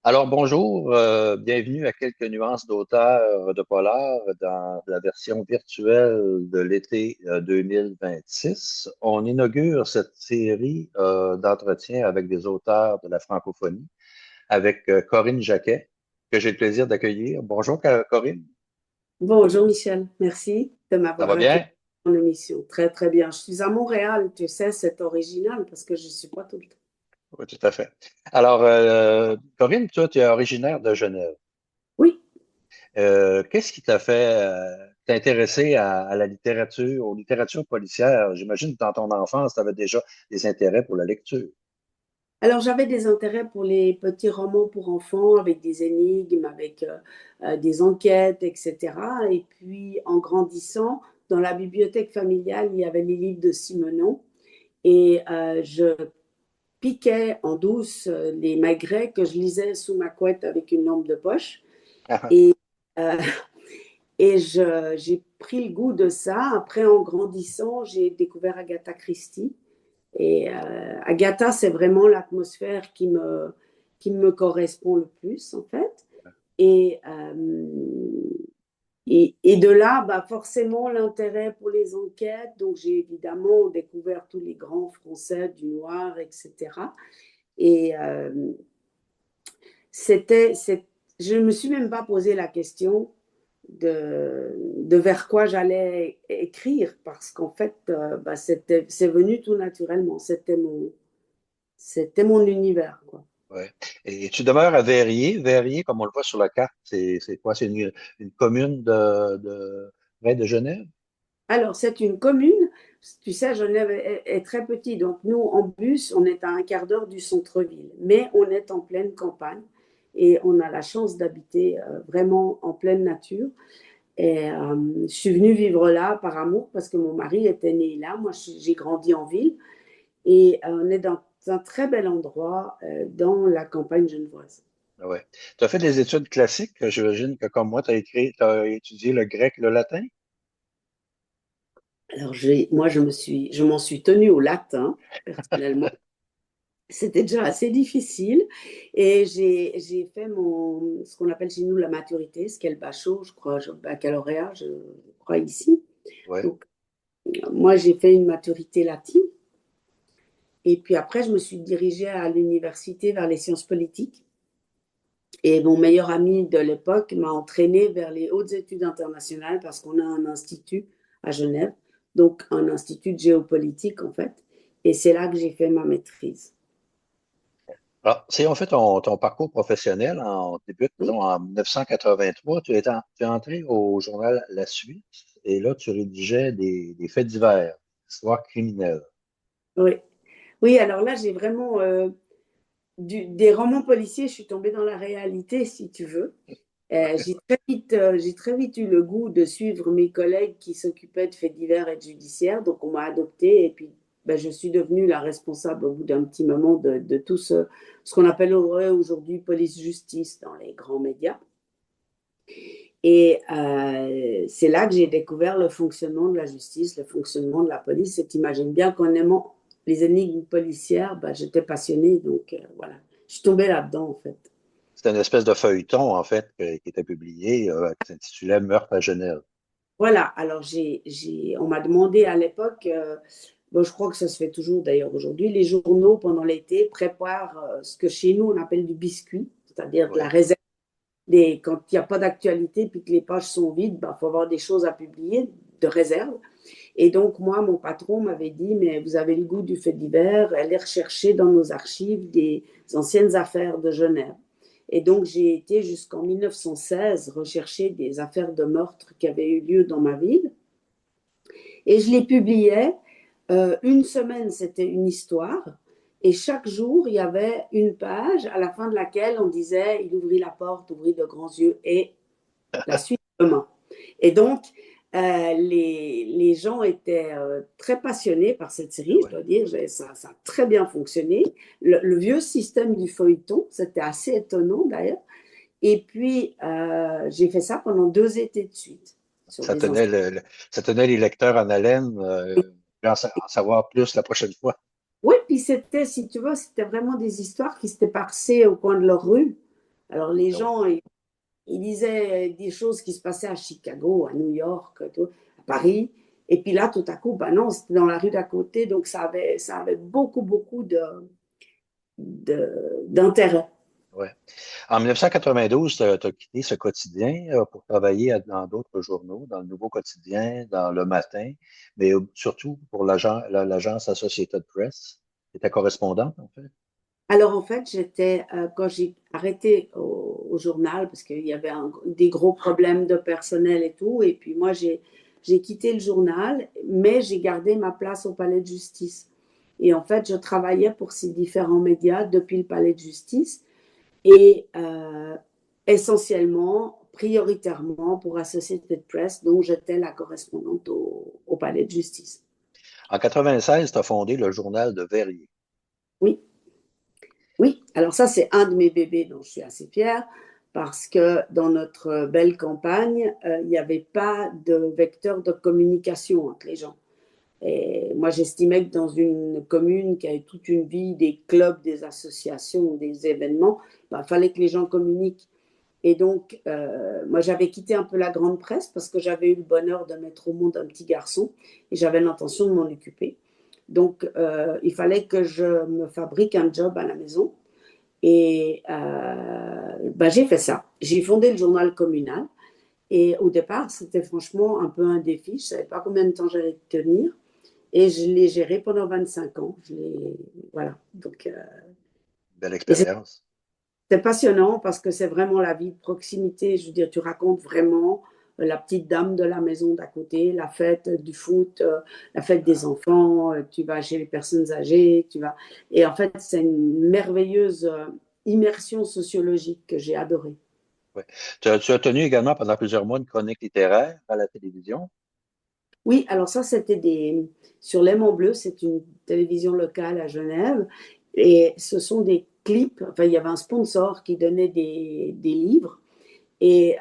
Alors bonjour, bienvenue à quelques nuances d'auteur de Polar dans la version virtuelle de l'été 2026. On inaugure cette série d'entretiens avec des auteurs de la francophonie, avec Corinne Jacquet, que j'ai le plaisir d'accueillir. Bonjour Corinne, Bonjour Michel, merci de ça m'avoir va accueilli bien? dans l'émission. Très très bien. Je suis à Montréal, tu sais, c'est original parce que je ne suis pas tout le temps. Oui, tout à fait. Alors, Corinne, toi, tu es originaire de Genève. Oui, Qu'est-ce qui t'a fait t'intéresser à la littérature, aux littératures policières? J'imagine que dans ton enfance, tu avais déjà des intérêts pour la lecture. alors j'avais des intérêts pour les petits romans pour enfants avec des énigmes, avec des enquêtes, etc. Et puis en grandissant, dans la bibliothèque familiale, il y avait les livres de Simenon et je piquais en douce les magrets que je lisais sous ma couette avec une lampe de poche. Et euh, j'ai pris le goût de ça. Après, en grandissant, j'ai découvert Agatha Christie. Et Agatha, c'est vraiment l'atmosphère qui me correspond le plus, en fait. Et, et de là, bah, forcément, l'intérêt pour les enquêtes. Donc, j'ai évidemment découvert tous les grands français du noir, etc. Et je ne me suis même pas posé la question de vers quoi j'allais écrire parce qu'en fait, bah, c'est venu tout naturellement. C'était mon univers, quoi. Ouais. Et tu demeures à Verrier. Verrier, comme on le voit sur la carte, c'est quoi? C'est une commune près de Genève? Alors, c'est une commune. Tu sais, Genève est très petit. Donc, nous, en bus, on est à un quart d'heure du centre-ville. Mais on est en pleine campagne et on a la chance d'habiter vraiment en pleine nature. Et je suis venue vivre là par amour parce que mon mari était né là. Moi, j'ai grandi en ville et on est dans un très bel endroit dans la campagne genevoise. Ah ouais. Tu as fait des études classiques. J'imagine que comme moi, tu as étudié le grec, le latin. Alors, moi, je m'en suis tenue au latin, personnellement. C'était déjà assez difficile et j'ai fait ce qu'on appelle chez nous la maturité, ce qu'est le bachot, je crois, baccalauréat, je crois ici. Ouais. Donc, moi, j'ai fait une maturité latine. Et puis après, je me suis dirigée à l'université vers les sciences politiques. Et mon meilleur ami de l'époque m'a entraîné vers les hautes études internationales parce qu'on a un institut à Genève, donc un institut de géopolitique en fait. Et c'est là que j'ai fait ma maîtrise. Alors, si on fait ton parcours professionnel, on débute, Oui, disons, en 1983, tu es entré au journal La Suite et là, tu rédigeais des faits divers, histoires criminelles. oui. Oui, alors là, j'ai vraiment des romans policiers, je suis tombée dans la réalité, si tu veux. J'ai très vite eu le goût de suivre mes collègues qui s'occupaient de faits divers et de judiciaire. Donc, on m'a adoptée et puis ben, je suis devenue la responsable au bout d'un petit moment de tout ce qu'on appelle aujourd'hui police-justice dans les grands médias. Et c'est là que j'ai découvert le fonctionnement de la justice, le fonctionnement de la police. Et t'imagines bien qu'en aimant les énigmes policières, ben, j'étais passionnée. Donc, voilà, je suis tombée là-dedans, en fait. C'était une espèce de feuilleton, en fait, qui était publié, qui s'intitulait Meurtre à Genève. Voilà, alors on m'a demandé à l'époque, bon, je crois que ça se fait toujours d'ailleurs aujourd'hui, les journaux pendant l'été préparent ce que chez nous on appelle du biscuit, c'est-à-dire de la Oui. réserve. Quand il n'y a pas d'actualité puis que les pages sont vides, il faut avoir des choses à publier de réserve. Et donc, moi, mon patron m'avait dit, mais vous avez le goût du fait divers, allez rechercher dans nos archives des anciennes affaires de Genève. Et donc, j'ai été jusqu'en 1916 rechercher des affaires de meurtre qui avaient eu lieu dans ma ville. Et je les publiais. Une semaine, c'était une histoire. Et chaque jour, il y avait une page à la fin de laquelle on disait, il ouvrit la porte, ouvrit de grands yeux, et la suite demain. Et donc, les gens étaient très passionnés par cette série, je Oui. dois dire, ça a très bien fonctionné. Le vieux système du feuilleton, c'était assez étonnant d'ailleurs. Et puis, j'ai fait ça pendant 2 étés de suite sur Ça des anciens. tenait ça tenait les lecteurs en haleine, en savoir plus la prochaine fois. Oui, puis c'était, si tu vois, c'était vraiment des histoires qui s'étaient passées au coin de leur rue. Alors les Ah ouais. gens, ils disaient des choses qui se passaient à Chicago, à New York, tout, à Paris. Et puis là, tout à coup, ben non, c'était dans la rue d'à côté, donc ça avait beaucoup, beaucoup d'intérêt. Ouais. En 1992, tu as quitté ce quotidien pour travailler dans d'autres journaux, dans le Nouveau Quotidien, dans Le Matin, mais surtout pour l'agence Associated Press. Tu étais correspondante, en fait. Alors en fait, quand j'ai arrêté au journal, parce qu'il y avait des gros problèmes de personnel et tout, et puis moi j'ai quitté le journal, mais j'ai gardé ma place au palais de justice. Et en fait, je travaillais pour ces différents médias depuis le palais de justice, et essentiellement, prioritairement pour Associated Press, dont j'étais la correspondante au palais de justice. En 96, tu as fondé le journal de Verrier. Oui. Oui, alors ça, c'est un de mes bébés dont je suis assez fière parce que dans notre belle campagne, il n'y avait pas de vecteur de communication entre les gens. Et moi, j'estimais que dans une commune qui avait toute une vie, des clubs, des associations, des événements, il fallait que les gens communiquent. Et donc, moi, j'avais quitté un peu la grande presse parce que j'avais eu le bonheur de mettre au monde un petit garçon et j'avais l'intention de m'en occuper. Donc, il fallait que je me fabrique un job à la maison. Et j'ai fait ça. J'ai fondé le journal communal. Et au départ, c'était franchement un peu un défi. Je ne savais pas combien de temps j'allais tenir. Et je l'ai géré pendant 25 ans. Voilà. Donc, Belle et expérience. c'est passionnant parce que c'est vraiment la vie de proximité. Je veux dire, tu racontes vraiment la petite dame de la maison d'à côté, la fête du foot, la fête des Ah, enfants, tu vas chez les personnes âgées, tu vas. Et en fait, c'est une merveilleuse immersion sociologique que j'ai adorée. ouais. Tu as tenu également pendant plusieurs mois une chronique littéraire à la télévision. Oui, alors ça, c'était sur l'Aimant Bleu, c'est une télévision locale à Genève. Et ce sont des clips, enfin, il y avait un sponsor qui donnait des livres. Et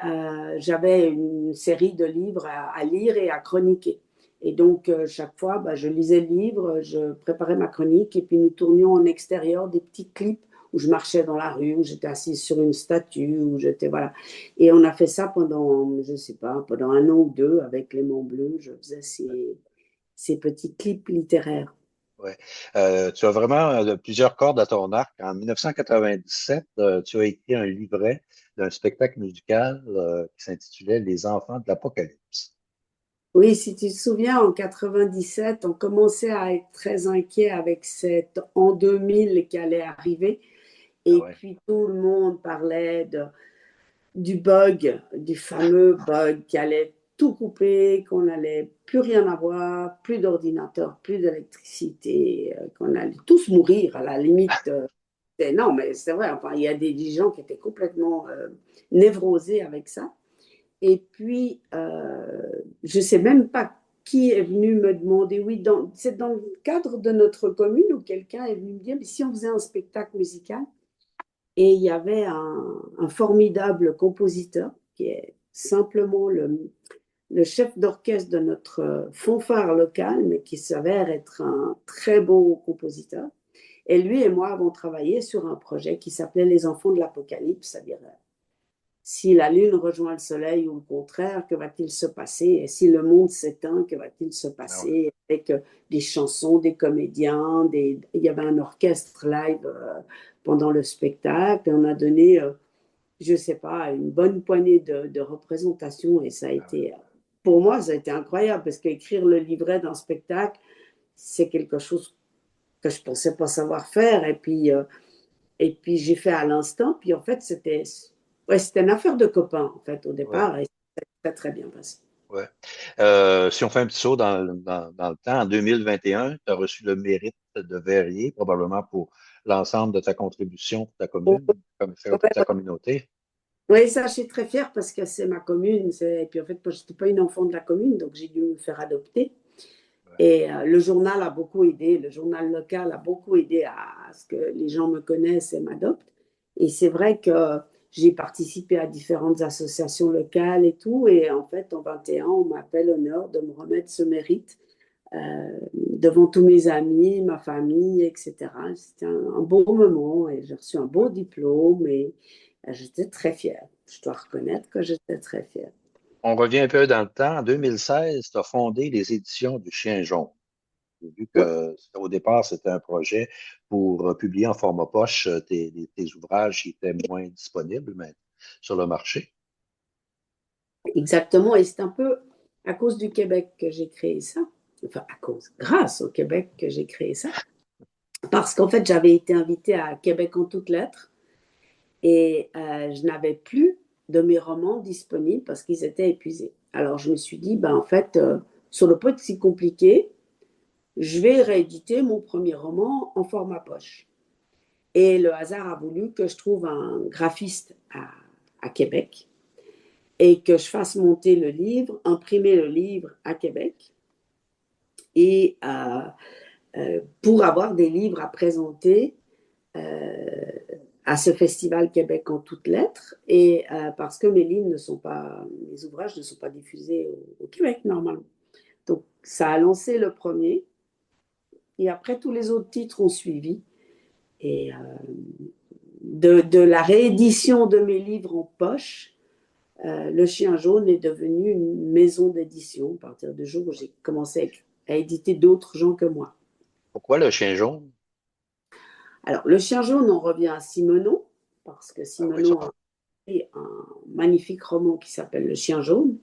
j'avais une série de livres à lire et à chroniquer. Et donc, chaque fois, je lisais le livre, je préparais ma chronique, et puis nous tournions en extérieur des petits clips où je marchais dans la rue, où j'étais assise sur une statue, où j'étais, voilà. Et on a fait ça pendant, je sais pas, pendant un an ou deux avec Clément Bleu. Je faisais ces petits clips littéraires. Ouais. Tu as vraiment plusieurs cordes à ton arc. En 1997, tu as écrit un livret d'un spectacle musical qui s'intitulait Les Enfants de l'Apocalypse. Oui, si tu te souviens, en 97, on commençait à être très inquiet avec cette en 2000 qui allait arriver. Ah Et ouais. puis tout le monde parlait du bug, du fameux bug qui allait tout couper, qu'on n'allait plus rien avoir, plus d'ordinateur, plus d'électricité, qu'on allait tous mourir à la limite. Non, mais c'est vrai, enfin, il y a des gens qui étaient complètement névrosés avec ça. Et puis, je ne sais même pas qui est venu me demander, oui, c'est dans le cadre de notre commune où quelqu'un est venu me dire, mais si on faisait un spectacle musical, et il y avait un formidable compositeur qui est simplement le chef d'orchestre de notre fanfare locale, mais qui s'avère être un très beau compositeur. Et lui et moi avons travaillé sur un projet qui s'appelait Les Enfants de l'Apocalypse, c'est-à-dire si la Lune rejoint le Soleil ou le contraire, que va-t-il se passer? Et si le monde s'éteint, que va-t-il se Ah ouais. passer? Avec des chansons, des comédiens, il y avait un orchestre live pendant le spectacle. Et on a donné, je ne sais pas, une bonne poignée de représentations et ça a Ah ouais. été, pour moi, ça a été incroyable parce qu'écrire le livret d'un spectacle, c'est quelque chose que je ne pensais pas savoir faire. Et puis j'ai fait à l'instant. Puis en fait, c'était une affaire de copains, en fait, au Ouais. départ. Et c'était très, très bien passé. Ouais. Si on fait un petit saut dans le temps, en 2021, tu as reçu le mérite de Verrier, probablement pour l'ensemble de ta contribution pour ta Ouais, commune, comme ta communauté. ouais, ça, je suis très fière parce que c'est ma commune. Et puis en fait, moi, je n'étais pas une enfant de la commune, donc j'ai dû me faire adopter. Ouais. Et le journal a beaucoup aidé, le journal local a beaucoup aidé à ce que les gens me connaissent et m'adoptent. Et c'est vrai que j'ai participé à différentes associations locales et tout. Et en fait, en 21, on m'appelle l'honneur de me remettre ce mérite devant tous mes amis, ma famille, etc. C'était un beau moment et j'ai reçu un beau diplôme. J'étais très fière. Je dois reconnaître que j'étais très fière. On revient un peu dans le temps. En 2016, tu as fondé les éditions du Chien jaune. J'ai vu Oui, que au départ, c'était un projet pour publier en format poche tes ouvrages qui étaient moins disponibles mais, sur le marché. exactement. Et c'est un peu à cause du Québec que j'ai créé ça. Enfin, à cause, grâce au Québec que j'ai créé ça. Parce qu'en fait, j'avais été invitée à Québec en toutes lettres et je n'avais plus de mes romans disponibles parce qu'ils étaient épuisés. Alors, je me suis dit, ben, en fait, sur le pas de si compliqué, je vais rééditer mon premier roman en format poche. Et le hasard a voulu que je trouve un graphiste à Québec et que je fasse monter le livre, imprimer le livre à Québec et pour avoir des livres à présenter à ce festival Québec en toutes lettres et parce que mes livres ne sont pas, mes ouvrages ne sont pas diffusés au Québec normalement. Donc ça a lancé le premier et après tous les autres titres ont suivi et de la réédition de mes livres en poche, Le Chien jaune est devenu une maison d'édition à partir du jour où j'ai commencé à éditer d'autres gens que moi. Pourquoi le Chien jaune? Alors, Le Chien jaune, on revient à Simenon, parce que Ah oui, ça. Simenon a écrit un magnifique roman qui s'appelle Le Chien jaune,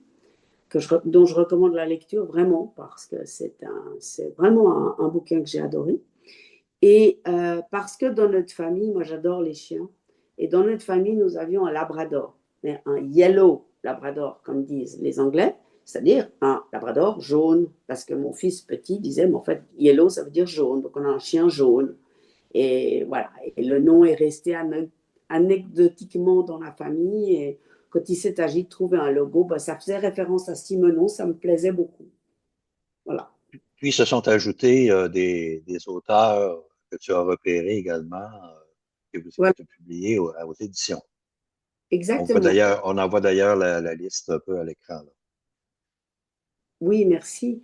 dont je recommande la lecture vraiment, parce que c'est vraiment un bouquin que j'ai adoré. Et parce que dans notre famille, moi j'adore les chiens, et dans notre famille, nous avions un labrador, mais un yellow labrador, comme disent les Anglais, c'est-à-dire un labrador jaune, parce que mon fils petit disait, mais en fait, yellow, ça veut dire jaune, donc on a un chien jaune. Et voilà, et le nom est resté anecdotiquement dans la famille, et quand il s'est agi de trouver un logo, ben, ça faisait référence à Simenon, ça me plaisait beaucoup. Voilà, Puis se sont ajoutés des auteurs que tu as repérés également, que voilà. tu as publiés aux éditions. Exactement. On en voit d'ailleurs la liste un peu à l'écran, là. Oui, merci.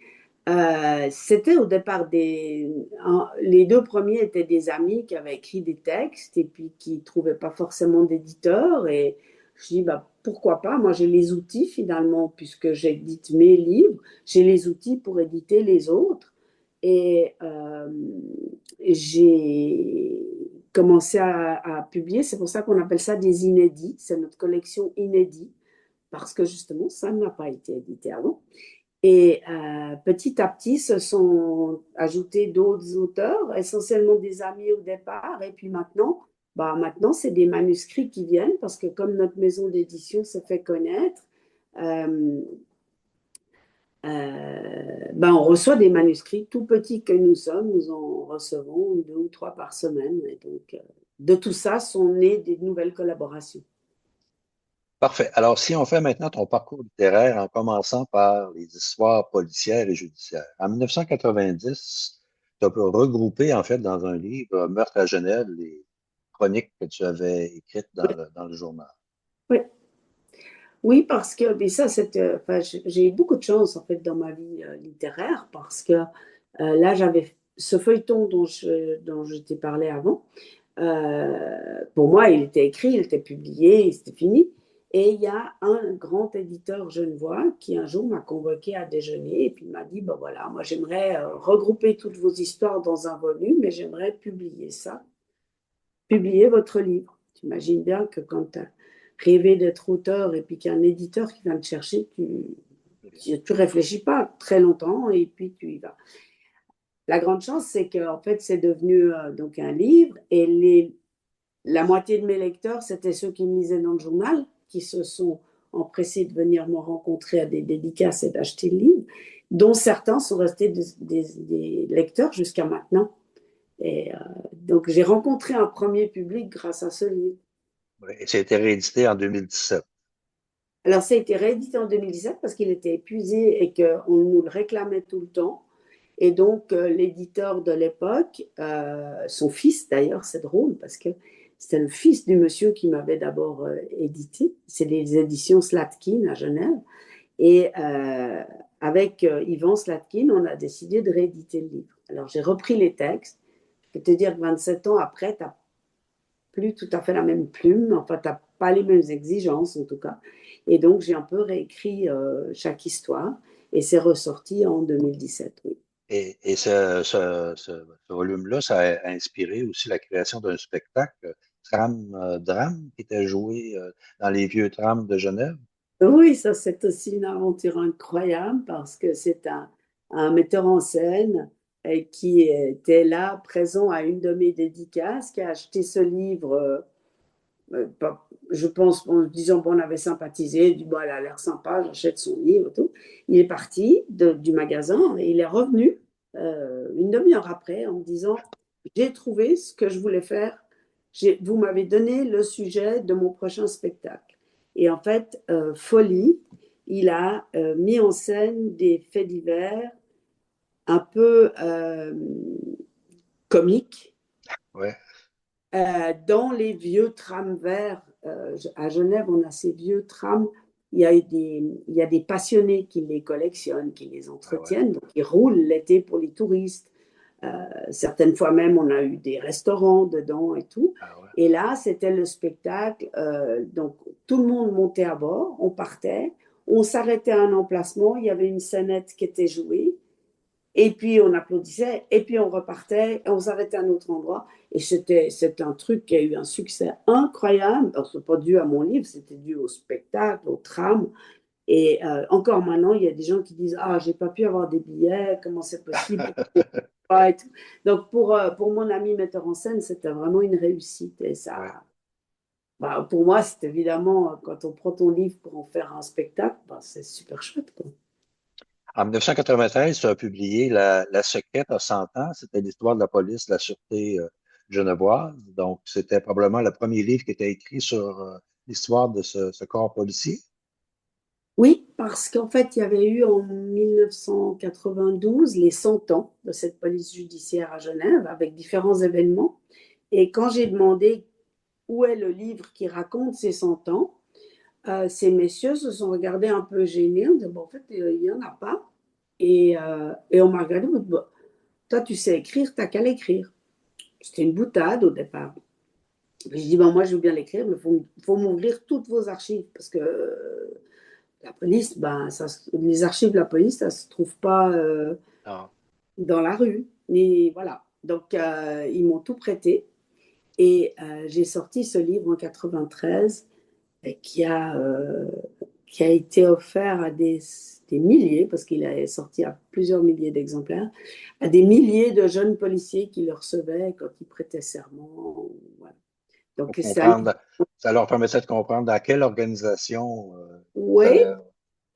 C'était au départ les deux premiers étaient des amis qui avaient écrit des textes et puis qui ne trouvaient pas forcément d'éditeur. Et je dis, bah, pourquoi pas? Moi, j'ai les outils finalement, puisque j'édite mes livres, j'ai les outils pour éditer les autres. Et j'ai commencé à publier. C'est pour ça qu'on appelle ça des inédits. C'est notre collection inédits, parce que justement, ça n'a pas été édité avant. Et petit à petit, se sont ajoutés d'autres auteurs, essentiellement des amis au départ. Et puis maintenant, maintenant c'est des manuscrits qui viennent parce que comme notre maison d'édition se fait connaître, euh, on reçoit des manuscrits tout petits que nous sommes. Nous en recevons deux ou trois par semaine. Et donc, de tout ça sont nées des nouvelles collaborations. Parfait. Alors, si on fait maintenant ton parcours littéraire en commençant par les histoires policières et judiciaires. En 1990, tu as regroupé en fait dans un livre Meurtre à Genève les chroniques que tu avais écrites dans le journal. Oui. Oui, parce que mais ça, enfin, j'ai eu beaucoup de chance en fait dans ma vie littéraire parce que là, j'avais ce feuilleton dont je t'ai parlé avant. Pour moi, il était écrit, il était publié, c'était fini. Et il y a un grand éditeur genevois qui un jour m'a convoqué à déjeuner et puis il m'a dit, ben voilà, moi j'aimerais regrouper toutes vos histoires dans un volume et j'aimerais publier ça, publier votre livre. Tu imagines bien que quand tu as rêvé d'être auteur et puis qu'il y a un éditeur qui vient te chercher, tu réfléchis pas très longtemps et puis tu y vas. La grande chance, c'est que en fait, c'est devenu donc un livre et la moitié de mes lecteurs, c'était ceux qui me lisaient dans le journal, qui se sont empressés de venir me rencontrer à des dédicaces et d'acheter le livre, dont certains sont restés des lecteurs jusqu'à maintenant. Et donc, j'ai rencontré un premier public grâce à ce livre. Oui. Et ça a été réédité en 2017. Alors, ça a été réédité en 2017 parce qu'il était épuisé et qu'on nous le réclamait tout le temps. Et donc, l'éditeur de l'époque, son fils d'ailleurs, c'est drôle parce que c'était le fils du monsieur qui m'avait d'abord édité. C'est les éditions Slatkin à Genève. Et avec Yvan Slatkin, on a décidé de rééditer le livre. Alors, j'ai repris les textes. Je peux te dire que 27 ans après, tu as plus tout à fait la même plume, enfin, tu n'as pas les mêmes exigences en tout cas. Et donc, j'ai un peu réécrit chaque histoire et c'est ressorti en 2017, oui. Et ce volume-là, ça a inspiré aussi la création d'un spectacle, Drame, qui était joué dans les vieux trams de Genève. Oui, ça c'est aussi une aventure incroyable parce que c'est un metteur en scène qui était là, présent à une de mes dédicaces, qui a acheté ce livre, je pense, en disant, bon, on avait sympathisé, il dit, bon, elle a l'air sympa, j'achète son livre et tout. Il est parti du magasin et il est revenu une demi-heure après en me disant, j'ai trouvé ce que je voulais faire, vous m'avez donné le sujet de mon prochain spectacle. Et en fait, Folie, il a mis en scène des faits divers un peu comiques Ouais, dans les vieux trams verts. À Genève, on a ces vieux trams. Il y a des passionnés qui les collectionnent, qui les ah ouais, entretiennent, donc ils roulent l'été pour les touristes. Certaines fois même, on a eu des restaurants dedans et tout. ah ouais. Et là, c'était le spectacle. Donc, tout le monde montait à bord, on partait, on s'arrêtait à un emplacement, il y avait une scénette qui était jouée, et puis on applaudissait, et puis on repartait, et on s'arrêtait à un autre endroit. Et c'était un truc qui a eu un succès incroyable. Ce n'est pas dû à mon livre, c'était dû au spectacle, au tram. Et encore maintenant, il y a des gens qui disent, ah, j'ai pas pu avoir des billets, comment c'est possible? Et tout. Donc pour mon ami metteur en scène, c'était vraiment une réussite. Et Ouais. ça, bah, pour moi, c'est évidemment, quand on prend ton livre pour en faire un spectacle, bah, c'est super chouette, quoi. En 1993, tu as publié La Secrète à 100 ans. C'était l'histoire de la police, de la sûreté genevoise. Donc, c'était probablement le premier livre qui était écrit sur l'histoire de ce corps policier. Oui, parce qu'en fait, il y avait eu en 1992 les 100 ans de cette police judiciaire à Genève avec différents événements. Et quand j'ai demandé où est le livre qui raconte ces 100 ans, ces messieurs se sont regardés un peu gênés. On dit, bon, en fait, il n'y en a pas. Et on m'a regardé, on m'a dit, bon, toi, tu sais écrire, t'as qu'à l'écrire. C'était une boutade au départ. J'ai dit, bon, moi, je veux bien l'écrire, mais il faut m'ouvrir toutes vos archives parce que la police, ben, les archives de la police, ça ne se trouve pas Ah, dans la rue. Ni, voilà. Donc, ils m'ont tout prêté. Et j'ai sorti ce livre en 93 qui a été offert à des milliers, parce qu'il est sorti à plusieurs milliers d'exemplaires, à des milliers de jeunes policiers qui le recevaient quand ils prêtaient serment. Voilà. pour Donc, c'est un livre. comprendre, ça leur permettait de comprendre dans quelle organisation ils Oui. allaient.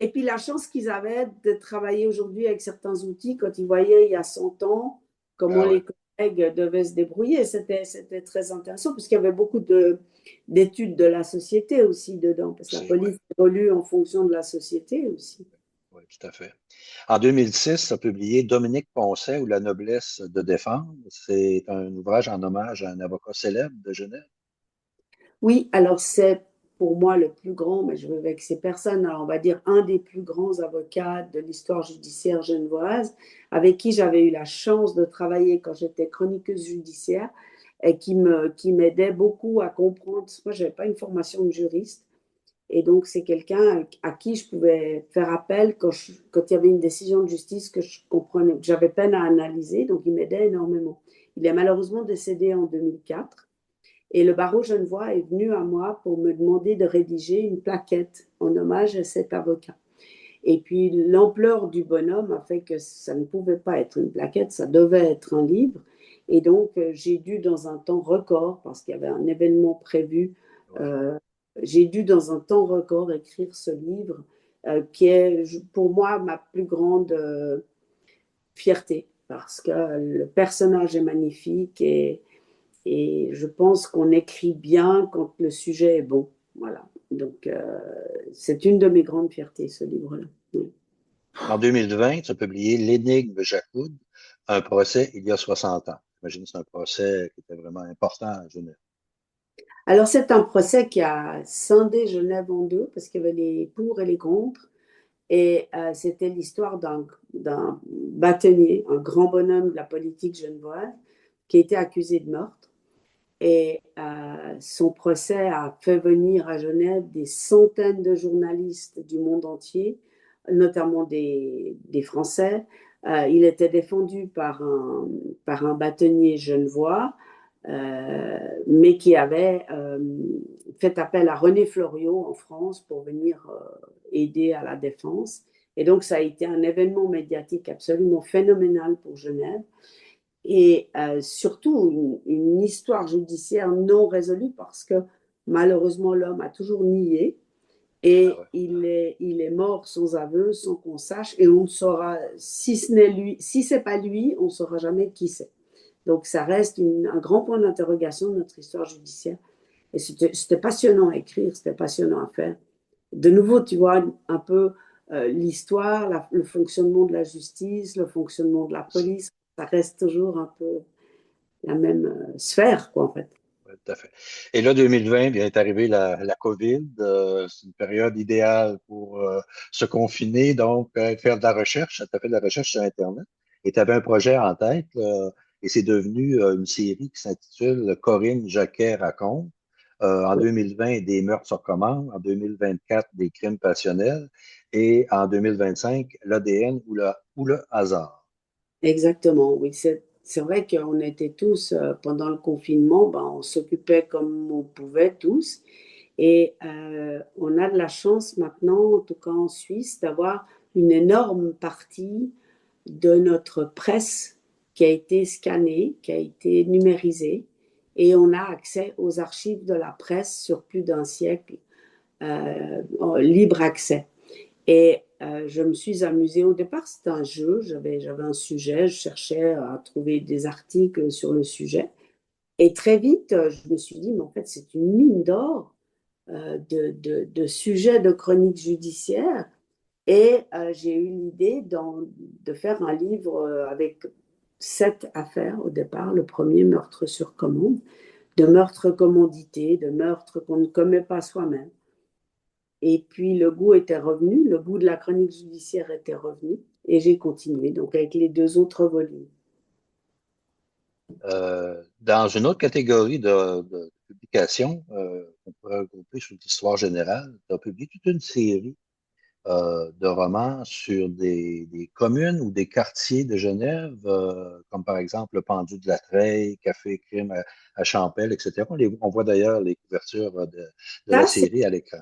Et puis la chance qu'ils avaient de travailler aujourd'hui avec certains outils, quand ils voyaient il y a 100 ans comment Ah ouais, les collègues devaient se débrouiller, c'était très intéressant, parce qu'il y avait beaucoup d'études de la société aussi dedans, parce que la aussi, ouais, police évolue en fonction de la société aussi. ouais, tout à fait. En 2006, tu as publié Dominique Poncet ou La noblesse de défendre. C'est un ouvrage en hommage à un avocat célèbre de Genève. Oui, alors c'est pour moi le plus grand, mais je veux vexer personne, alors on va dire un des plus grands avocats de l'histoire judiciaire genevoise, avec qui j'avais eu la chance de travailler quand j'étais chroniqueuse judiciaire et qui m'aidait beaucoup à comprendre. Moi, je n'avais pas une formation de juriste, et donc c'est quelqu'un à qui je pouvais faire appel quand il y avait une décision de justice que je comprenais, que j'avais peine à analyser, donc il m'aidait énormément. Il est malheureusement décédé en 2004. Et le barreau genevois est venu à moi pour me demander de rédiger une plaquette en hommage à cet avocat. Et puis l'ampleur du bonhomme a fait que ça ne pouvait pas être une plaquette, ça devait être un livre. Et donc j'ai dû dans un temps record, parce qu'il y avait un événement prévu, Ouais. euh, j'ai dû dans un temps record écrire ce livre qui est pour moi ma plus grande fierté, parce que le personnage est magnifique et je pense qu'on écrit bien quand le sujet est bon. Voilà. Donc, c'est une de mes grandes fiertés, ce livre-là. Oui. En 2020, tu as publié L'énigme Jacoud, un procès il y a 60 ans. J'imagine que c'est un procès qui était vraiment important à Genève. Alors, c'est un procès qui a scindé Genève en deux, parce qu'il y avait les pour et les contre. Et c'était l'histoire d'un bâtonnier, un grand bonhomme de la politique genevoise, qui était accusé de meurtre. Et son procès a fait venir à Genève des centaines de journalistes du monde entier, notamment des Français. Il était défendu par un bâtonnier genevois, mais qui avait fait appel à René Fleuriot en France pour venir aider à la défense. Et donc, ça a été un événement médiatique absolument phénoménal pour Genève et surtout une histoire judiciaire non résolue parce que malheureusement l'homme a toujours nié Ah et ouais. il est mort sans aveu, sans qu'on sache et on ne saura, si ce n'est lui, si c'est pas lui, on ne saura jamais qui c'est. Donc ça reste un grand point d'interrogation de notre histoire judiciaire. Et c'était passionnant à écrire, c'était passionnant à faire. De nouveau, tu vois un peu l'histoire, le fonctionnement de la justice, le fonctionnement de la police, ça reste toujours un peu la même sphère, quoi, en fait. Ouais, tout à fait. Et là, 2020, bien, est arrivée la COVID. C'est une période idéale pour se confiner, donc faire de la recherche. Tu as fait de la recherche sur Internet et tu avais un projet en tête, et c'est devenu une série qui s'intitule Corinne Jacquet raconte. En Oui, 2020, des meurtres sur commande. En 2024, des crimes passionnels. Et en 2025, l'ADN ou le hasard. exactement. Oui, c'est vrai qu'on était tous, pendant le confinement, ben, on s'occupait comme on pouvait tous. Et on a de la chance maintenant, en tout cas en Suisse, d'avoir une énorme partie de notre presse qui a été scannée, qui a été numérisée, et on a accès aux archives de la presse sur plus d'un siècle, en libre accès. Et je me suis amusée au départ, c'était un jeu, j'avais un sujet, je cherchais à trouver des articles sur le sujet. Et très vite, je me suis dit, mais en fait, c'est une mine d'or de sujets de chronique judiciaire. Et j'ai eu l'idée de faire un livre avec 7 affaires au départ. Le premier, meurtre sur commande, de meurtres commandités, de meurtres qu'on ne commet pas soi-même. Et puis le goût était revenu, le goût de la chronique judiciaire était revenu. Et j'ai continué, donc avec les 2 autres volumes. Dans une autre catégorie de publications, on pourrait regrouper sous l'histoire générale, tu as publié toute une série de romans sur des communes ou des quartiers de Genève, comme par exemple le Pendu de la Treille, Café Crime à Champel, etc. On voit d'ailleurs les couvertures de la Ça, c'est série à l'écran.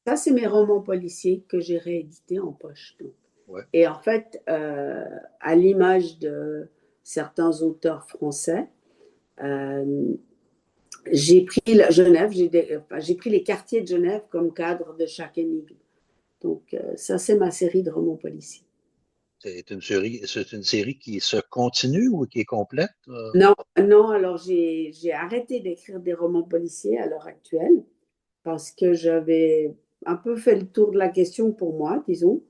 Ça, c'est mes romans policiers que j'ai réédités en poche. Donc. Ouais. Et en fait, à l'image de certains auteurs français, euh, j'ai pris Genève, enfin, j'ai pris les quartiers de Genève comme cadre de chaque énigme. Donc, ça, c'est ma série de romans policiers. C'est une série qui se continue ou qui est complète? Non, non, alors j'ai arrêté d'écrire des romans policiers à l'heure actuelle parce que j'avais un peu fait le tour de la question pour moi, disons.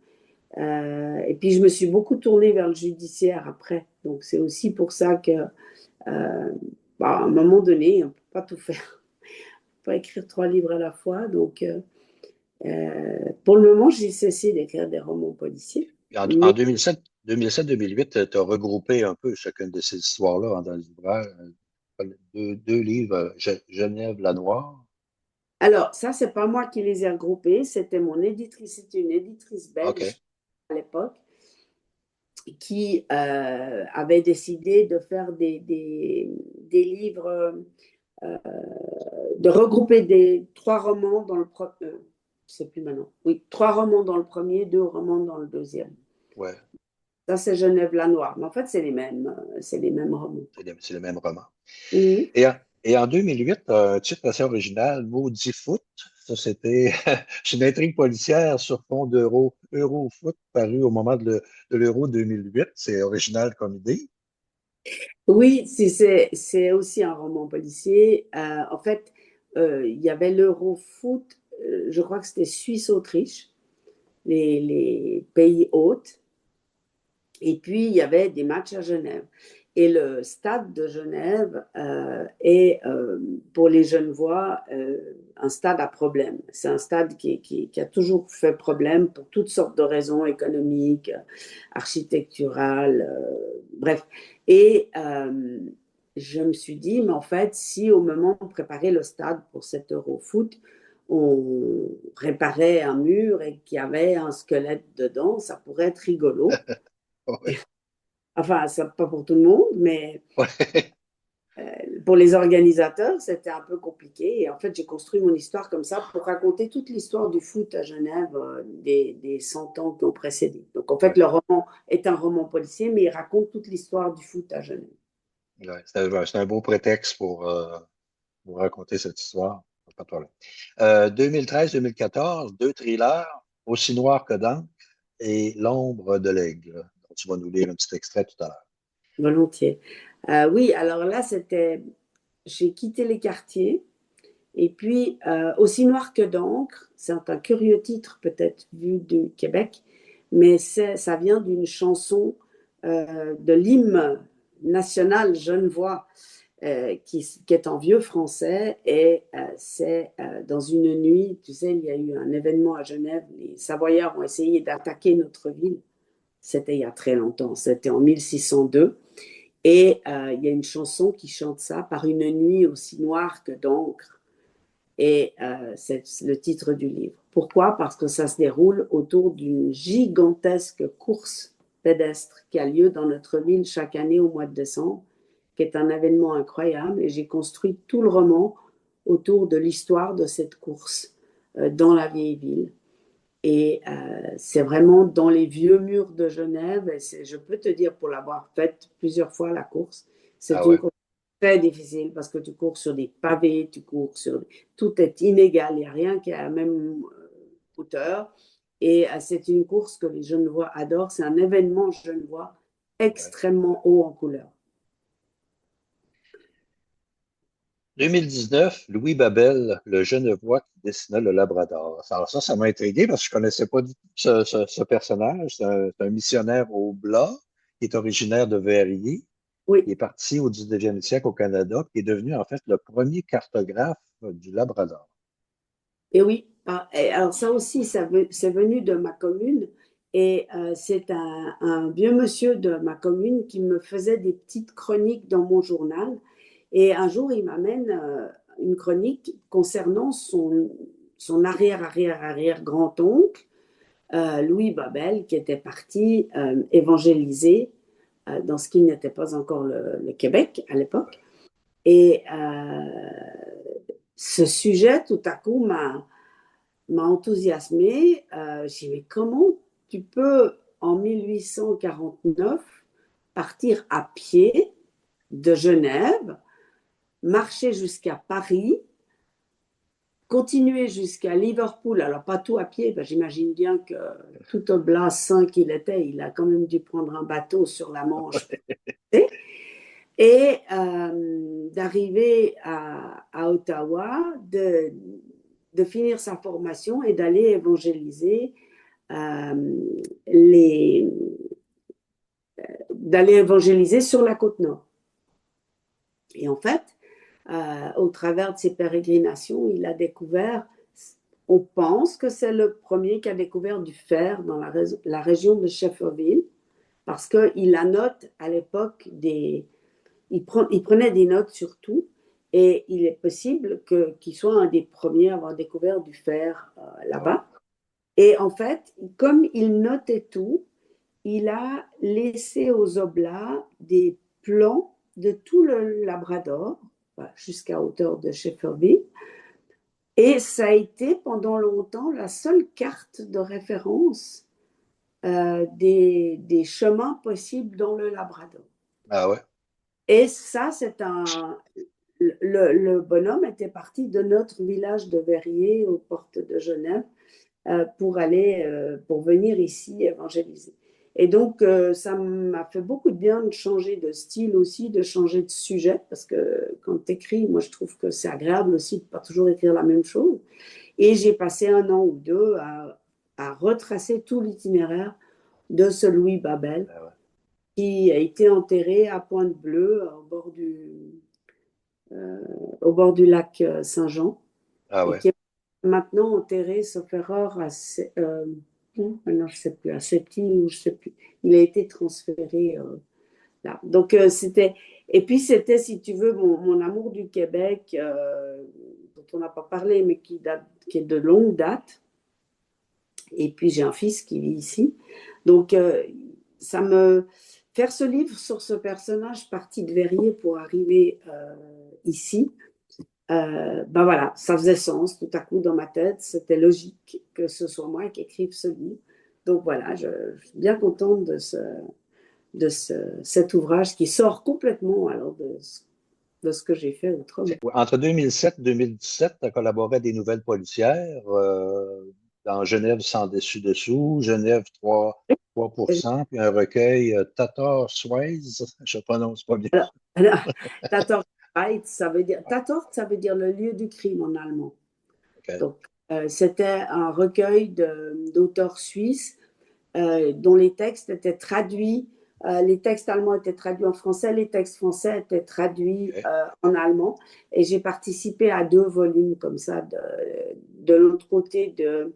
Et puis, je me suis beaucoup tournée vers le judiciaire après. Donc, c'est aussi pour ça que, à un moment donné, on ne peut pas tout faire. On peut pas écrire 3 livres à la fois. Donc, pour le moment, j'ai cessé d'écrire des romans policiers. En Mais 2007-2008, tu as regroupé un peu chacune de ces histoires-là dans les ouvrages. Deux livres, Genève la Noire. alors, ça, c'est pas moi qui les ai regroupés. C'était une éditrice OK. belge à l'époque qui avait décidé de faire des livres euh, de regrouper 3 romans dans le premier. Je sais plus maintenant. Oui, 3 romans dans le premier, 2 romans dans le deuxième. Ouais, Ça, c'est Genève la Noire. Mais en fait, c'est les mêmes romans. c'est le même roman. Mhm. Et en 2008, un titre assez original, Maudit Foot. Ça, c'était c'est une intrigue policière sur fond Euro-foot paru au moment de l'Euro 2008. C'est original comme idée. Oui, c'est aussi un roman policier. En fait, il y avait l'Eurofoot, je crois que c'était Suisse-Autriche, les pays hôtes. Et puis, il y avait des matchs à Genève. Et le stade de Genève est, pour les Genevois, un stade à problème. C'est un stade qui a toujours fait problème pour toutes sortes de raisons économiques, architecturales, bref. Et je me suis dit, mais en fait, si au moment de préparer le stade pour cet Eurofoot, on réparait un mur et qu'il y avait un squelette dedans, ça pourrait être rigolo. Oui. Enfin, c'est pas pour tout le monde, mais Ouais. pour les organisateurs, c'était un peu compliqué. Et en fait, j'ai construit mon histoire comme ça pour raconter toute l'histoire du foot à Genève des 100 ans qui ont précédé. Donc, en fait, Ouais. le roman est un roman policier, mais il raconte toute l'histoire du foot à Genève. Ouais. C'est un beau prétexte pour raconter cette histoire. Pas de problème. 2013-2014, deux thrillers, Aussi noir que d'encre et L'ombre de l'aigle, dont tu vas nous lire un petit extrait tout à l'heure. Volontiers. Oui, alors là, c'était. J'ai quitté les quartiers. Et puis, Aussi noir que d'encre, c'est un curieux titre, peut-être vu du Québec, mais ça vient d'une chanson de l'hymne national genevois qui est en vieux français. Et c'est dans une nuit, tu sais, il y a eu un événement à Genève, les Savoyards ont essayé d'attaquer notre ville. C'était il y a très longtemps, c'était en 1602. Et il y a une chanson qui chante ça, par une nuit aussi noire que d'encre. Et c'est le titre du livre. Pourquoi? Parce que ça se déroule autour d'une gigantesque course pédestre qui a lieu dans notre ville chaque année au mois de décembre, qui est un événement incroyable. Et j'ai construit tout le roman autour de l'histoire de cette course dans la vieille ville. Et c'est vraiment dans les vieux murs de Genève. Et je peux te dire, pour l'avoir faite plusieurs fois, la course, c'est Ah une ouais. course très difficile parce que tu cours sur des pavés, tu cours sur. Tout est inégal, il n'y a rien qui est à la même hauteur. Et c'est une course que les Genevois adorent. C'est un événement genevois Ouais. extrêmement haut en couleur. 2019, Louis Babel, le Genevois qui dessinait le Labrador. Alors ça m'a intrigué parce que je connaissais pas du tout ce personnage. C'est un missionnaire au Blas qui est originaire de Verrier, qui Oui, est parti au 19e siècle au Canada, qui est devenu en fait le premier cartographe du Labrador. et oui. Et alors ça aussi, c'est venu de ma commune. Et c'est un vieux monsieur de ma commune qui me faisait des petites chroniques dans mon journal. Et un jour, il m'amène une chronique concernant son arrière-arrière-arrière-grand-oncle, Louis Babel, qui était parti évangéliser dans ce qui n'était pas encore le Québec à l'époque. Et ce sujet, tout à coup, m'a enthousiasmé. J'ai dit, mais comment tu peux, en 1849, partir à pied de Genève, marcher jusqu'à Paris, continuer jusqu'à Liverpool, alors pas tout à pied, ben j'imagine bien que tout oblat saint qu'il était, il a quand même dû prendre un bateau sur la Manche pour passer. Et d'arriver à Ottawa, de finir sa formation et d'aller évangéliser les, d'aller évangéliser sur la côte nord. Et en fait, au travers de ses pérégrinations, il a découvert, on pense que c'est le premier qui a découvert du fer dans la région de Shefferville, parce qu'il annote à l'époque il prenait des notes sur tout, et il est possible qu'il soit un des premiers à avoir découvert du fer Ouais. là-bas. Et en fait, comme il notait tout, il a laissé aux Oblats des plans de tout le Labrador, jusqu'à hauteur de Shefferville. Et ça a été pendant longtemps la seule carte de référence des chemins possibles dans le Labrador. Ah ouais. Et ça, c'est un. Le bonhomme était parti de notre village de Verrier aux portes de Genève pour venir ici évangéliser. Et donc, ça m'a fait beaucoup de bien de changer de style aussi, de changer de sujet, parce que quand tu écris, moi, je trouve que c'est agréable aussi de ne pas toujours écrire la même chose. Et j'ai passé un an ou deux à retracer tout l'itinéraire de ce Louis Babel, Ah ouais. qui a été enterré à Pointe-Bleue, euh, au bord du lac Saint-Jean, Ah et ouais. qui est maintenant enterré, sauf erreur, non, maintenant, je ne sais plus, à Sept-Îles ou je ne sais plus. Il a été transféré là. Donc, c'était. Et puis, c'était, si tu veux, mon amour du Québec, dont on n'a pas parlé, mais qui est de longue date. Et puis, j'ai un fils qui vit ici. Donc, ça me... Faire ce livre sur ce personnage parti de Verrier pour arriver ici, ben voilà, ça faisait sens tout à coup dans ma tête. C'était logique que ce soit moi qui écrive ce livre. Donc voilà, je suis bien contente cet ouvrage qui sort complètement alors de ce que j'ai fait autrement. Entre 2007 et 2017, tu as collaboré à des nouvelles policières dans Genève sans dessus-dessous, Genève 3%, puis un recueil Tatar Swayze, je ne prononce pas bien. Alors, Tatort, ça veut dire le lieu du crime en allemand. OK. Donc, c'était un recueil d'auteurs suisses dont les textes étaient traduits. Les textes allemands étaient traduits en français, les textes français étaient traduits OK. en allemand. Et j'ai participé à 2 volumes comme ça de l'autre côté de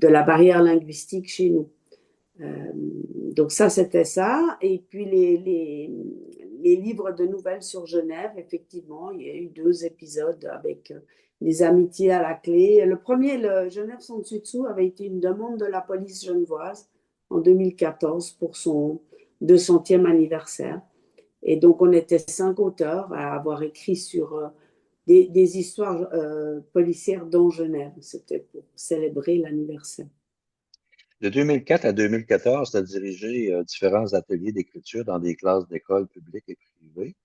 la barrière linguistique chez nous. Donc ça, c'était ça. Et puis les livres de nouvelles sur Genève, effectivement, il y a eu 2 épisodes avec des amitiés à la clé. Le premier, le Genève sans dessus-dessous, avait été une demande de la police genevoise en 2014 pour son 200e anniversaire. Et donc, on était 5 auteurs à avoir écrit sur des histoires policières dans Genève. C'était pour célébrer l'anniversaire. De 2004 à 2014, tu as dirigé différents ateliers d'écriture dans des classes d'écoles publiques et privées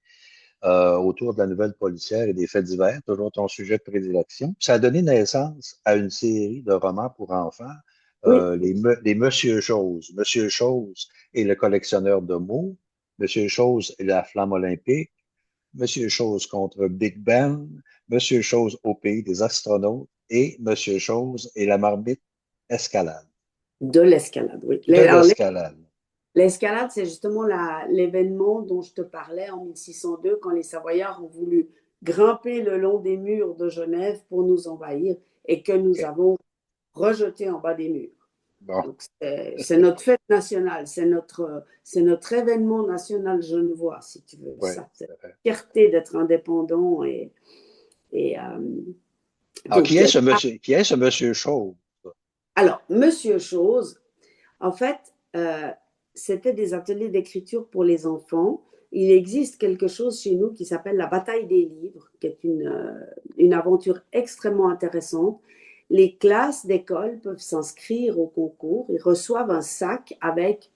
autour de la nouvelle policière et des faits divers, toujours ton sujet de prédilection. Ça a donné naissance à une série de romans pour enfants, Oui, les Monsieur Chose. Monsieur Chose et le collectionneur de mots, Monsieur Chose et la flamme olympique, Monsieur Chose contre Big Ben, Monsieur Chose au pays des astronautes et Monsieur Chose et la marmite escalade. de l'escalade, oui. De Alors, l'escalade. l'escalade, c'est justement l'événement dont je te parlais en 1602, quand les Savoyards ont voulu grimper le long des murs de Genève pour nous envahir et que nous OK. avons rejetés en bas des murs. Bon, Donc, c'est notre fête nationale, c'est notre événement national genevois, si tu veux. ouais. Ça, c'est la fierté d'être indépendant. Et Alors, donc, qui est ce monsieur Chose? alors, Monsieur Chose, en fait, c'était des ateliers d'écriture pour les enfants. Il existe quelque chose chez nous qui s'appelle la bataille des livres, qui est une aventure extrêmement intéressante. Les classes d'école peuvent s'inscrire au concours. Ils reçoivent un sac avec,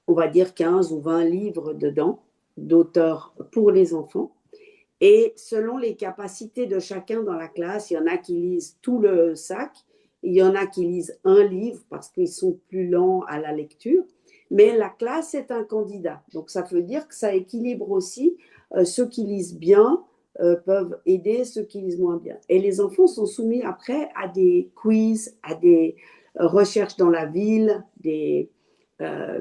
on va dire, 15 ou 20 livres dedans, d'auteurs pour les enfants. Et selon les capacités de chacun dans la classe, il y en a qui lisent tout le sac, il y en a qui lisent un livre parce qu'ils sont plus lents à la lecture, mais la classe est un candidat. Donc ça veut dire que ça équilibre aussi ceux qui lisent bien peuvent aider ceux qui lisent moins bien. Et les enfants sont soumis après à des quiz, à des recherches dans la ville, des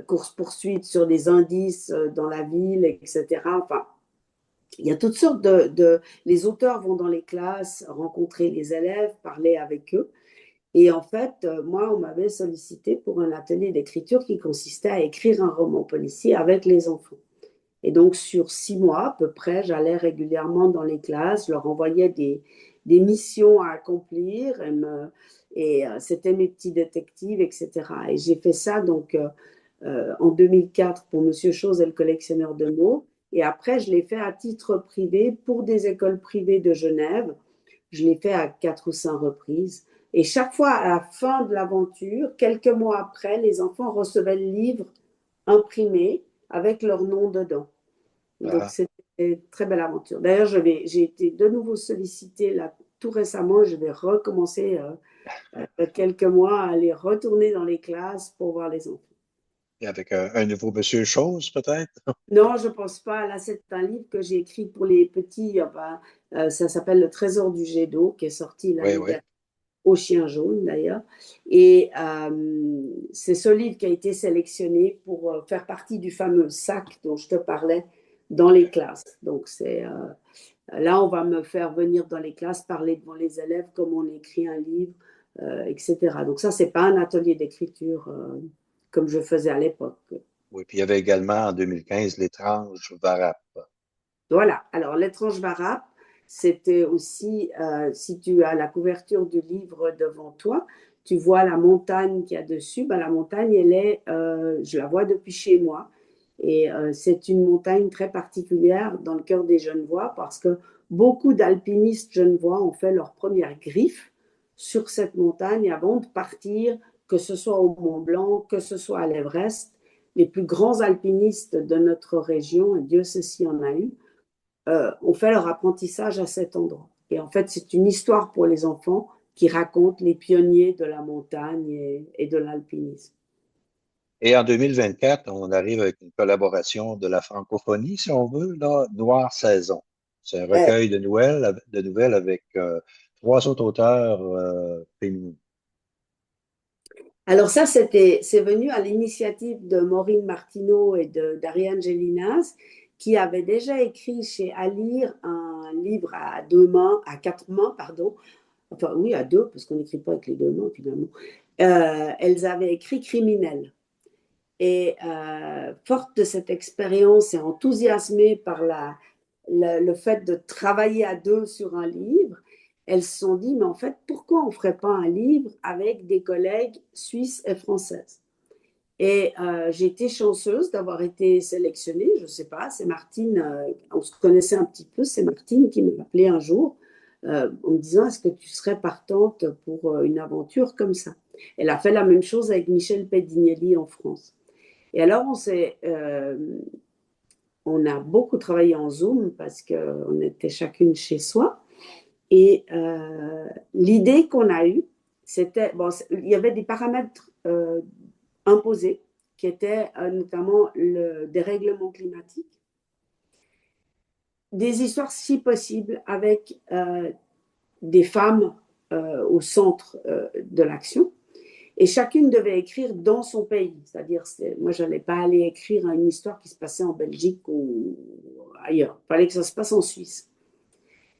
courses-poursuites sur des indices dans la ville, etc. Enfin, il y a toutes sortes Les auteurs vont dans les classes rencontrer les élèves, parler avec eux. Et en fait, moi, on m'avait sollicité pour un atelier d'écriture qui consistait à écrire un roman policier avec les enfants. Et donc, sur 6 mois à peu près, j'allais régulièrement dans les classes, leur envoyais des missions à accomplir, c'était mes petits détectives, etc. Et j'ai fait ça donc en 2004 pour Monsieur Chose et le collectionneur de mots. Et après, je l'ai fait à titre privé pour des écoles privées de Genève. Je l'ai fait à 4 ou 5 reprises. Et chaque fois, à la fin de l'aventure, quelques mois après, les enfants recevaient le livre imprimé avec leur nom dedans. Donc, Ah, c'était une très belle aventure. D'ailleurs, j'ai été de nouveau sollicitée là tout récemment. Je vais recommencer quelques mois à aller retourner dans les classes pour voir les enfants. et avec un nouveau monsieur Chose, peut-être? Non, je pense pas. Là, c'est un livre que j'ai écrit pour les petits. Enfin, ça s'appelle Le Trésor du jet d'eau, qui est sorti Oui, l'année oui. dernière, au chien jaune d'ailleurs. Et c'est ce livre qui a été sélectionné pour faire partie du fameux sac dont je te parlais dans les classes. Donc, là, on va me faire venir dans les classes, parler devant les élèves, comment on écrit un livre, etc. Donc, ça, c'est pas un atelier d'écriture comme je faisais à l'époque. Oui, puis il y avait également en 2015 l'étrange Varap. Voilà. Alors, l'étrange Varap, c'était aussi, si tu as la couverture du livre devant toi, tu vois la montagne qu'il y a dessus. Ben, la montagne, je la vois depuis chez moi. Et c'est une montagne très particulière dans le cœur des Genevois parce que beaucoup d'alpinistes genevois ont fait leur première griffe sur cette montagne avant de partir, que ce soit au Mont Blanc, que ce soit à l'Everest. Les plus grands alpinistes de notre région, et Dieu sait s'il y en a eu, ont fait leur apprentissage à cet endroit. Et en fait, c'est une histoire pour les enfants qui raconte les pionniers de la montagne et de l'alpinisme. Et en 2024, on arrive avec une collaboration de la francophonie, si on veut, là, Noire Saison. C'est un Euh, recueil de nouvelles avec trois autres auteurs féminins. alors ça, c'est venu à l'initiative de Maureen Martineau et d'Ariane Gélinas, qui avaient déjà écrit chez Alire un livre à deux mains, à quatre mains, pardon. Enfin, oui, à deux, parce qu'on n'écrit pas avec les deux mains, finalement. Elles avaient écrit Criminel. Et forte de cette expérience et enthousiasmée par le fait de travailler à deux sur un livre, elles se sont dit, mais en fait, pourquoi on ne ferait pas un livre avec des collègues suisses et françaises? Et j'ai été chanceuse d'avoir été sélectionnée, je ne sais pas, c'est Martine, on se connaissait un petit peu, c'est Martine qui m'a appelé un jour en me disant, est-ce que tu serais partante pour une aventure comme ça? Elle a fait la même chose avec Michel Pedignelli en France. Et alors, on a beaucoup travaillé en Zoom parce qu'on était chacune chez soi. Et l'idée qu'on a eue, c'était, bon, il y avait des paramètres imposés qui étaient notamment le dérèglement climatique, des histoires si possible avec des femmes au centre de l'action. Et chacune devait écrire dans son pays. C'est-à-dire, moi, je n'allais pas aller écrire une histoire qui se passait en Belgique ou ailleurs. Il fallait que ça se passe en Suisse.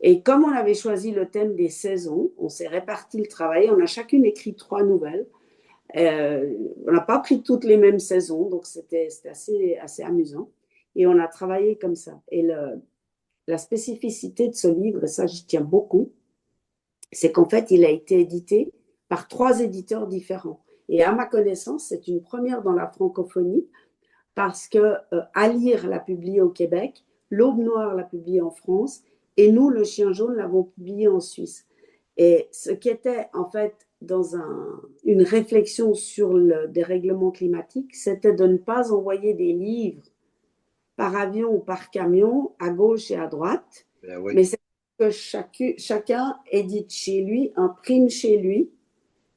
Et comme on avait choisi le thème des saisons, on s'est réparti le travail. On a chacune écrit trois nouvelles. On n'a pas pris toutes les mêmes saisons, donc c'était assez amusant. Et on a travaillé comme ça. Et la spécificité de ce livre, et ça j'y tiens beaucoup, c'est qu'en fait, il a été édité par trois éditeurs différents. Et à ma connaissance, c'est une première dans la francophonie parce que Alire l'a publié au Québec, L'Aube Noire l'a publié en France et nous, Le Chien Jaune, l'avons publié en Suisse. Et ce qui était en fait dans une réflexion sur le dérèglement climatique, c'était de ne pas envoyer des livres par avion ou par camion à gauche et à droite, Ben oui. mais c'est que chacun édite chez lui, imprime chez lui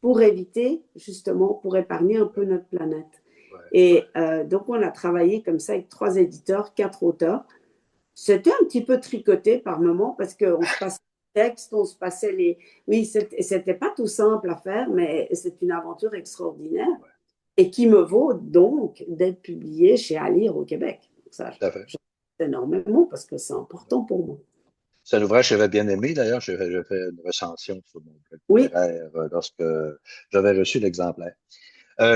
pour éviter, justement, pour épargner un peu notre planète. Ouais. Et donc, on a travaillé comme ça avec trois éditeurs, quatre auteurs. C'était un petit peu tricoté par moment parce qu'on se passait les textes, on se passait les. Oui, c'était pas tout simple à faire, mais c'est une aventure extraordinaire et qui me vaut donc d'être publiée chez Alire au Québec. Ça, Tout à fait. énormément parce que c'est important pour moi. C'est un ouvrage que j'avais bien aimé. D'ailleurs, j'ai fait une recension sur mon blog Oui, littéraire lorsque j'avais reçu l'exemplaire.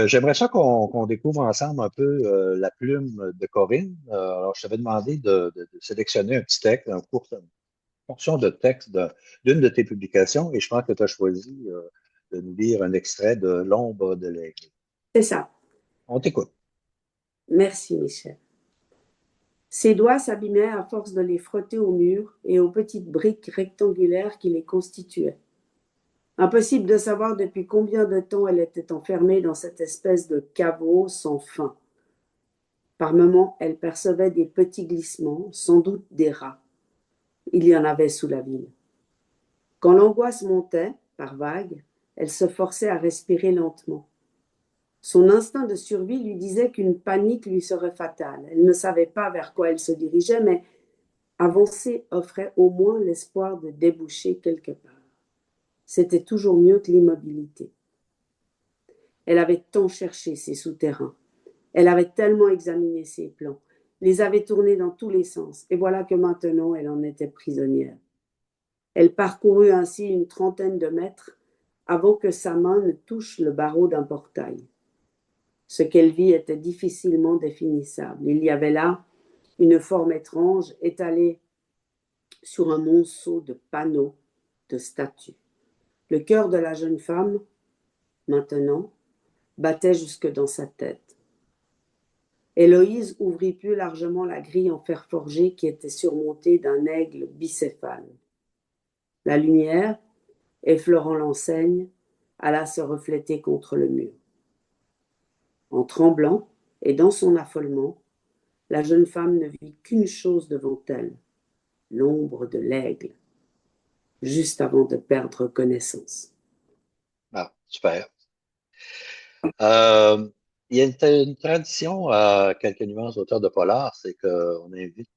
J'aimerais ça qu'on découvre ensemble un peu la plume de Corinne. Alors, je t'avais demandé de sélectionner un petit texte, une courte portion de texte d'une de tes publications, et je pense que tu as choisi de nous lire un extrait de L'ombre de l'aigle. c'est ça. On t'écoute. Merci, Michel. Ses doigts s'abîmaient à force de les frotter au mur et aux petites briques rectangulaires qui les constituaient. Impossible de savoir depuis combien de temps elle était enfermée dans cette espèce de caveau sans fin. Par moments, elle percevait des petits glissements, sans doute des rats. Il y en avait sous la ville. Quand l'angoisse montait, par vagues, elle se forçait à respirer lentement. Son instinct de survie lui disait qu'une panique lui serait fatale. Elle ne savait pas vers quoi elle se dirigeait, mais avancer offrait au moins l'espoir de déboucher quelque part. C'était toujours mieux que l'immobilité. Elle avait tant cherché ces souterrains. Elle avait tellement examiné ses plans, les avait tournés dans tous les sens, et voilà que maintenant elle en était prisonnière. Elle parcourut ainsi une trentaine de mètres avant que sa main ne touche le barreau d'un portail. Ce qu'elle vit était difficilement définissable. Il y avait là une forme étrange étalée sur un monceau de panneaux, de statues. Le cœur de la jeune femme, maintenant, battait jusque dans sa tête. Héloïse ouvrit plus largement la grille en fer forgé qui était surmontée d'un aigle bicéphale. La lumière, effleurant l'enseigne, alla se refléter contre le mur. En tremblant et dans son affolement, la jeune femme ne vit qu'une chose devant elle, l'ombre de l'aigle, juste avant de perdre connaissance. Ah, super. Euh, il y a une tradition à quelques nuances d'auteurs de polar, c'est qu'on invite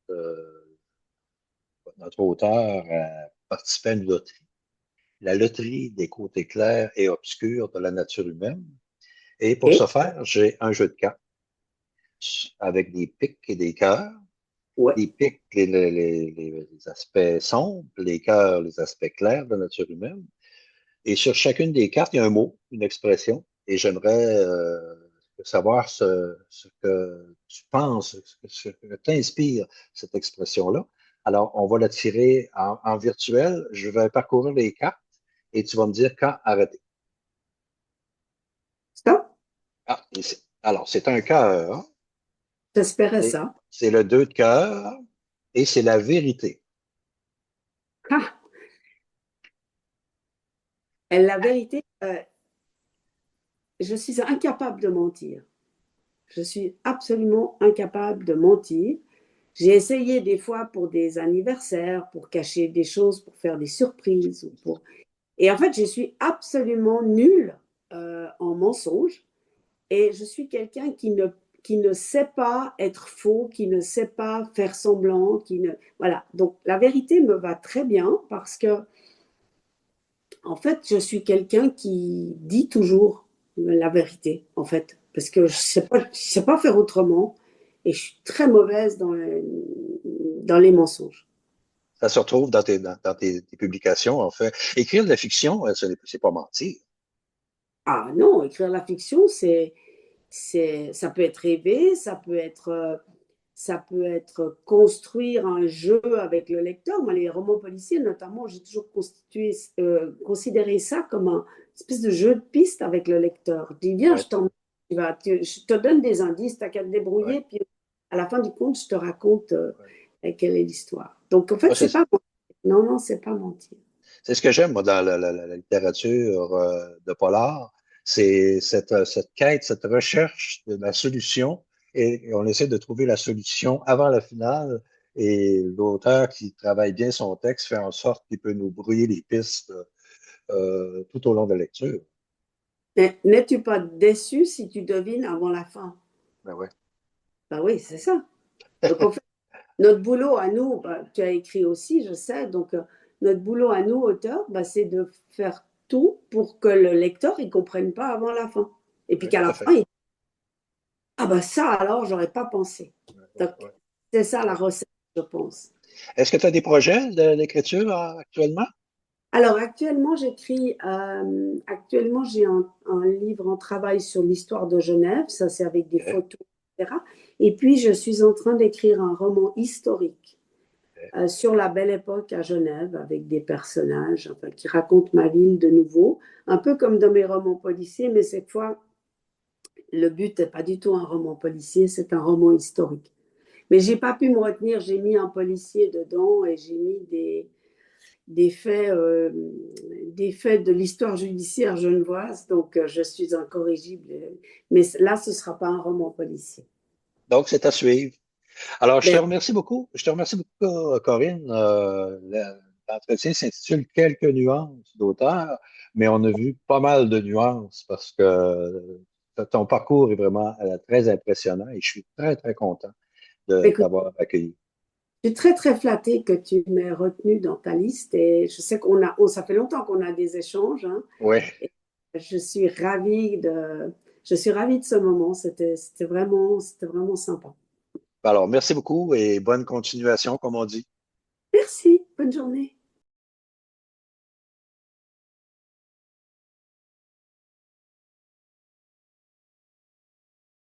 notre auteur à participer à une loterie. La loterie des côtés clairs et obscurs de la nature humaine. Et pour ce OK? faire, j'ai un jeu de cartes avec des pics et des cœurs. Ouais. Les pics, les aspects sombres, les cœurs, les aspects clairs de la nature humaine. Et sur chacune des cartes, il y a un mot, une expression. Et j'aimerais savoir ce que tu penses, ce que t'inspire cette expression-là. Alors, on va la tirer en virtuel. Je vais parcourir les cartes et tu vas me dire quand arrêter. Stop. Ah, alors, c'est un cœur, J'espérais c'est ça. c'est le 2 de cœur et c'est la vérité. Ah, la vérité, je suis incapable de mentir. Je suis absolument incapable de mentir. J'ai essayé des fois pour des anniversaires, pour cacher des choses, pour faire des surprises. Et en fait, je suis absolument nulle en mensonge. Et je suis quelqu'un qui ne sait pas être faux, qui ne sait pas faire semblant, qui ne... Voilà. Donc, la vérité me va très bien parce que, en fait, je suis quelqu'un qui dit toujours la vérité, en fait. Parce que je sais pas faire autrement et je suis très mauvaise dans les mensonges. Ça se retrouve dans tes publications, en fait. Écrire de la fiction, c'est pas mentir. Ah non, écrire la fiction, ça peut être rêver, ça peut être construire un jeu avec le lecteur. Moi, les romans policiers, notamment, j'ai toujours considéré ça comme un espèce de jeu de piste avec le lecteur. Je dis, viens, Ouais, je te donne des indices, tu n'as qu'à te ouais, débrouiller, puis à la fin du compte, je te raconte ouais. quelle est l'histoire. Donc, en fait, Moi, c'est pas mentir. Non, non, c'est pas mentir. c'est ce que j'aime, moi, dans la littérature de polar. C'est cette quête, cette recherche de la solution. Et on essaie de trouver la solution avant la finale. Et l'auteur qui travaille bien son texte fait en sorte qu'il peut nous brouiller les pistes tout au long de la lecture. Mais n'es-tu pas déçu si tu devines avant la fin? Ben ouais. Ben oui, c'est ça. Donc, en fait, notre boulot à nous, bah, tu as écrit aussi, je sais, donc notre boulot à nous, auteurs, bah, c'est de faire tout pour que le lecteur ne comprenne pas avant la fin. Et puis Oui, qu'à tout la à fin, fait. il dit, ah bah ça alors, j'aurais pas pensé. Ouais, ouais, Donc, ouais, c'est ça la ouais. recette, je pense. Est-ce que tu as des projets d'écriture actuellement? Alors actuellement j'ai un livre en travail sur l'histoire de Genève, ça c'est avec des OK, photos, etc. Et puis je suis en train d'écrire un roman historique OK. sur la Belle Époque à Genève, avec des personnages enfin, qui racontent ma ville de nouveau, un peu comme dans mes romans policiers, mais cette fois, le but n'est pas du tout un roman policier, c'est un roman historique. Mais j'ai pas pu me retenir, j'ai mis un policier dedans et j'ai mis des faits, euh, des faits de l'histoire judiciaire genevoise, donc je suis incorrigible. Mais là, ce ne sera pas un roman policier. Donc, c'est à suivre. Alors, je te Ben, remercie beaucoup. Je te remercie beaucoup, Corinne. L'entretien s'intitule Quelques nuances d'auteur, mais on a vu pas mal de nuances parce que ton parcours est vraiment très impressionnant et je suis très, très content de écoute, t'avoir accueilli. je suis très, très flattée que tu m'aies retenu dans ta liste et je sais ça fait longtemps qu'on a des échanges, hein, Oui. et je suis ravie de ce moment. C'était vraiment sympa. Alors, merci beaucoup et bonne continuation, comme on dit. Merci. Bonne journée.